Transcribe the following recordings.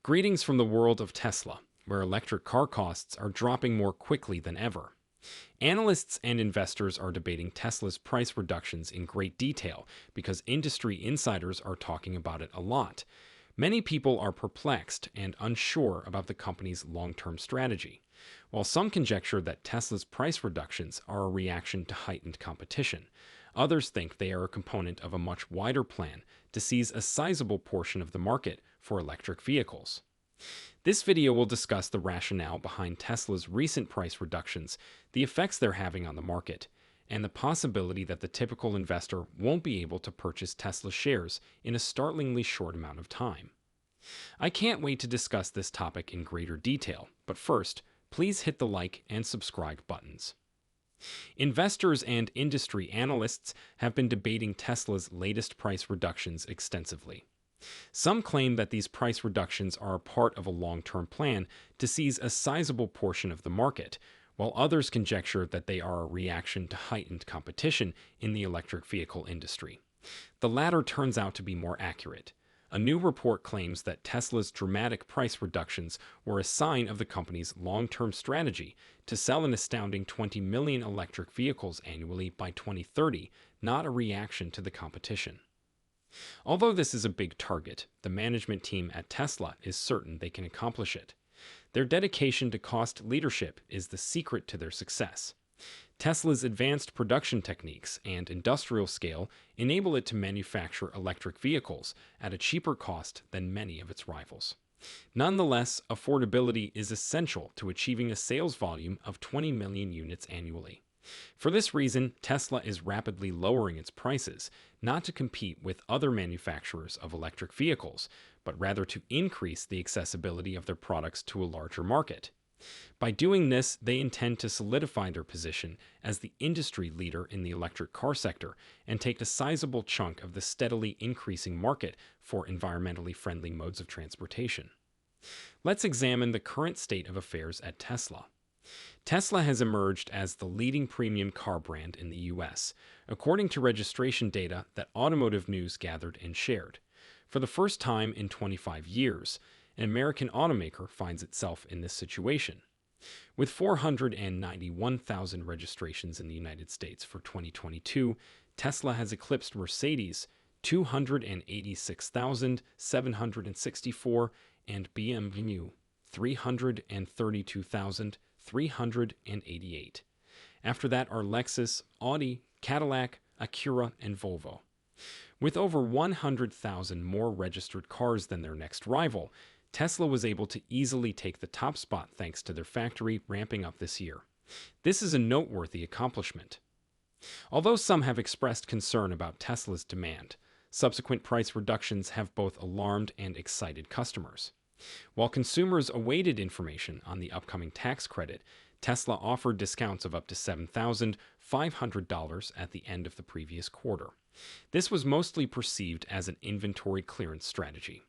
Greetings from the world of Tesla, where electric car costs are dropping more quickly than ever. Analysts and investors are debating Tesla's price reductions in great detail because industry insiders are talking about it a lot. Many people are perplexed and unsure about the company's long-term strategy. While some conjecture that Tesla's price reductions are a reaction to heightened competition, others think they are a component of a much wider plan to seize a sizable portion of the market for electric vehicles. This video will discuss the rationale behind Tesla's recent price reductions, the effects they're having on the market, and the possibility that the typical investor won't be able to purchase Tesla shares in a startlingly short amount of time. I can't wait to discuss this topic in greater detail, but first, please hit the like and subscribe buttons. Investors and industry analysts have been debating Tesla's latest price reductions extensively. Some claim that these price reductions are a part of a long-term plan to seize a sizable portion of the market, while others conjecture that they are a reaction to heightened competition in the electric vehicle industry. The latter turns out to be more accurate. A new report claims that Tesla's dramatic price reductions were a sign of the company's long-term strategy to sell an astounding 20 million electric vehicles annually by 2030, not a reaction to the competition. Although this is a big target, the management team at Tesla is certain they can accomplish it. Their dedication to cost leadership is the secret to their success. Tesla's advanced production techniques and industrial scale enable it to manufacture electric vehicles at a cheaper cost than many of its rivals. Nonetheless, affordability is essential to achieving a sales volume of 20 million units annually. For this reason, Tesla is rapidly lowering its prices, not to compete with other manufacturers of electric vehicles, but rather to increase the accessibility of their products to a larger market. By doing this, they intend to solidify their position as the industry leader in the electric car sector and take a sizable chunk of the steadily increasing market for environmentally friendly modes of transportation. Let's examine the current state of affairs at Tesla. Tesla has emerged as the leading premium car brand in the US, according to registration data that Automotive News gathered and shared. For the first time in 25 years, an American automaker finds itself in this situation. With 491,000 registrations in the United States for 2022, Tesla has eclipsed Mercedes, 286,764, and BMW, 332,388. After that are Lexus, Audi, Cadillac, Acura, and Volvo. With over 100,000 more registered cars than their next rival, Tesla was able to easily take the top spot thanks to their factory ramping up this year. This is a noteworthy accomplishment. Although some have expressed concern about Tesla's demand, subsequent price reductions have both alarmed and excited customers. While consumers awaited information on the upcoming tax credit, Tesla offered discounts of up to $7,500 at the end of the previous quarter. This was mostly perceived as an inventory clearance strategy.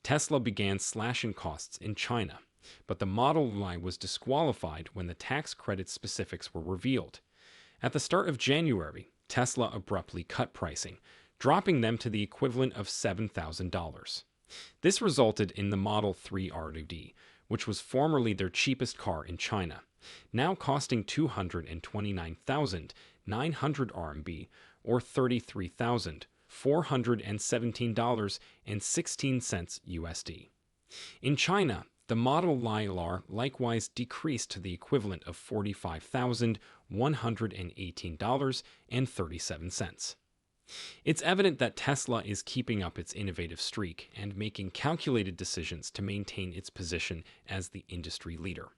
Tesla began slashing costs in China, but the Model Y was disqualified when the tax credit specifics were revealed. At the start of January, Tesla abruptly cut pricing, dropping them to the equivalent of $7,000. This resulted in the Model 3 R2D, which was formerly their cheapest car in China, now costing 229,900 RMB or $33,417.16 USD. In China, the Model Y LR likewise decreased to the equivalent of $45,118.37. It's evident that Tesla is keeping up its innovative streak and making calculated decisions to maintain its position as the industry leader.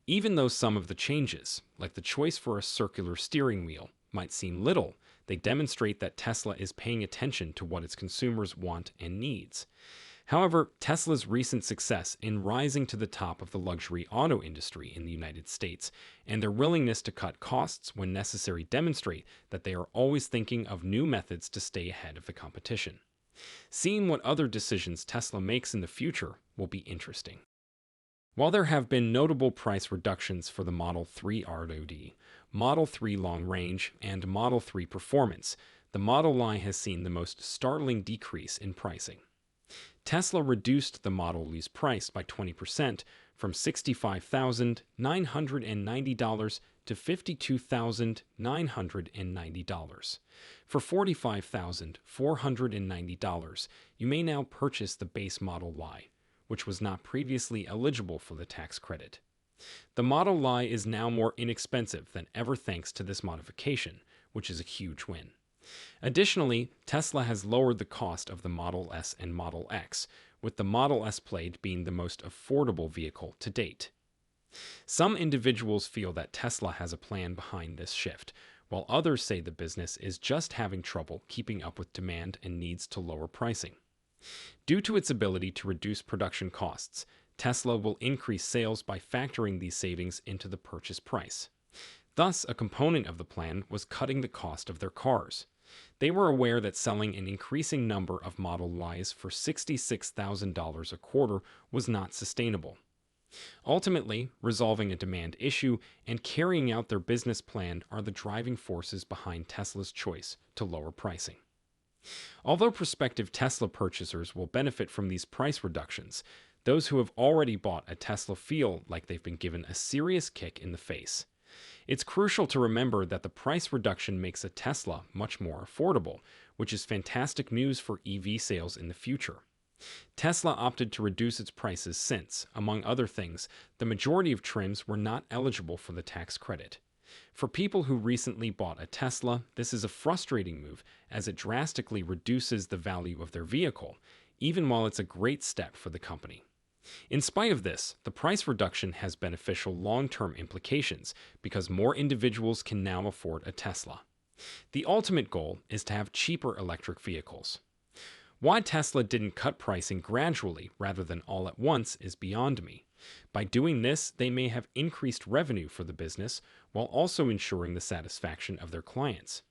Even though some of the changes, like the choice for a circular steering wheel, might seem little, they demonstrate that Tesla is paying attention to what its consumers want and needs. However, Tesla's recent success in rising to the top of the luxury auto industry in the United States and their willingness to cut costs when necessary demonstrate that they are always thinking of new methods to stay ahead of the competition. Seeing what other decisions Tesla makes in the future will be interesting. While there have been notable price reductions for the Model 3 R2D, Model 3 Long Range, and Model 3 Performance, the Model Y has seen the most startling decrease in pricing. Tesla reduced the Model Y's price by 20% from $65,990 to $52,990. For $45,490, you may now purchase the base Model Y, which was not previously eligible for the tax credit. The Model Y is now more inexpensive than ever thanks to this modification, which is a huge win. Additionally, Tesla has lowered the cost of the Model S and Model X, with the Model S Plaid being the most affordable vehicle to date. Some individuals feel that Tesla has a plan behind this shift, while others say the business is just having trouble keeping up with demand and needs to lower pricing. Due to its ability to reduce production costs, Tesla will increase sales by factoring these savings into the purchase price. Thus, a component of the plan was cutting the cost of their cars. They were aware that selling an increasing number of Model Ys for $66,000 a quarter was not sustainable. Ultimately, resolving a demand issue and carrying out their business plan are the driving forces behind Tesla's choice to lower pricing. Although prospective Tesla purchasers will benefit from these price reductions, those who have already bought a Tesla feel like they've been given a serious kick in the face. It's crucial to remember that the price reduction makes a Tesla much more affordable, which is fantastic news for EV sales in the future. Tesla opted to reduce its prices since, among other things, the majority of trims were not eligible for the tax credit. For people who recently bought a Tesla, this is a frustrating move as it drastically reduces the value of their vehicle, even while it's a great step for the company. In spite of this, the price reduction has beneficial long-term implications because more individuals can now afford a Tesla. The ultimate goal is to have cheaper electric vehicles. Why Tesla didn't cut pricing gradually rather than all at once is beyond me. By doing this, they may have increased revenue for the business while also ensuring the satisfaction of their clients.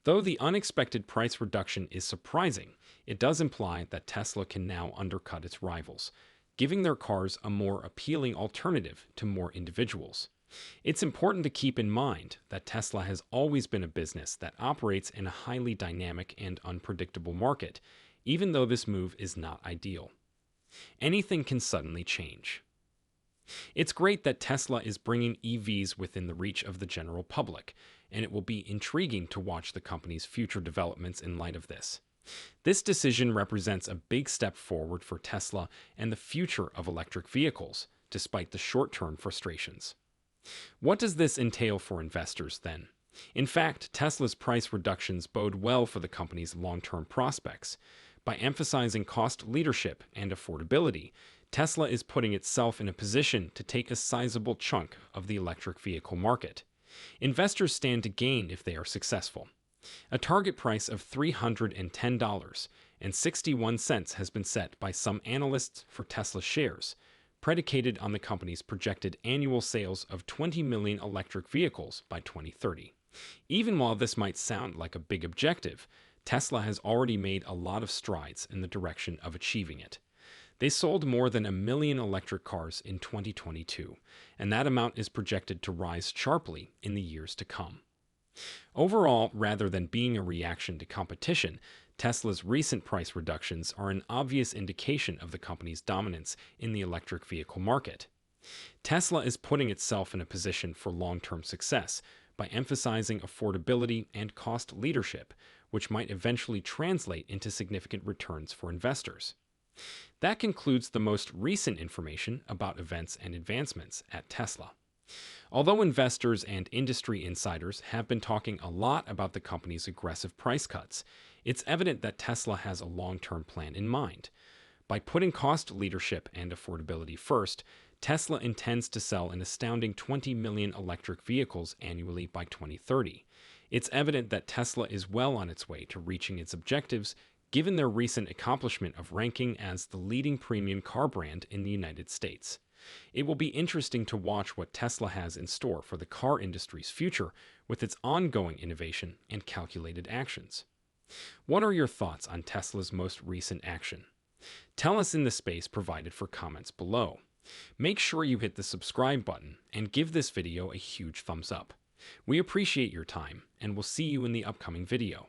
Though the unexpected price reduction is surprising, it does imply that Tesla can now undercut its rivals, giving their cars a more appealing alternative to more individuals. It's important to keep in mind that Tesla has always been a business that operates in a highly dynamic and unpredictable market, even though this move is not ideal. Anything can suddenly change. It's great that Tesla is bringing EVs within the reach of the general public, and it will be intriguing to watch the company's future developments in light of this. This decision represents a big step forward for Tesla and the future of electric vehicles, despite the short-term frustrations. What does this entail for investors, then? In fact, Tesla's price reductions bode well for the company's long-term prospects. By emphasizing cost leadership and affordability, Tesla is putting itself in a position to take a sizable chunk of the electric vehicle market. Investors stand to gain if they are successful. A target price of $310.61 has been set by some analysts for Tesla shares, predicated on the company's projected annual sales of 20 million electric vehicles by 2030. Even while this might sound like a big objective, Tesla has already made a lot of strides in the direction of achieving it. They sold more than 1 million electric cars in 2022, and that amount is projected to rise sharply in the years to come. Overall, rather than being a reaction to competition, Tesla's recent price reductions are an obvious indication of the company's dominance in the electric vehicle market. Tesla is putting itself in a position for long-term success by emphasizing affordability and cost leadership, which might eventually translate into significant returns for investors. That concludes the most recent information about events and advancements at Tesla. Although investors and industry insiders have been talking a lot about the company's aggressive price cuts, it's evident that Tesla has a long-term plan in mind. By putting cost leadership and affordability first, Tesla intends to sell an astounding 20 million electric vehicles annually by 2030. It's evident that Tesla is well on its way to reaching its objectives, given their recent accomplishment of ranking as the leading premium car brand in the United States. It will be interesting to watch what Tesla has in store for the car industry's future with its ongoing innovation and calculated actions. What are your thoughts on Tesla's most recent action? Tell us in the space provided for comments below. Make sure you hit the subscribe button and give this video a huge thumbs up. We appreciate your time, and we'll see you in the upcoming video.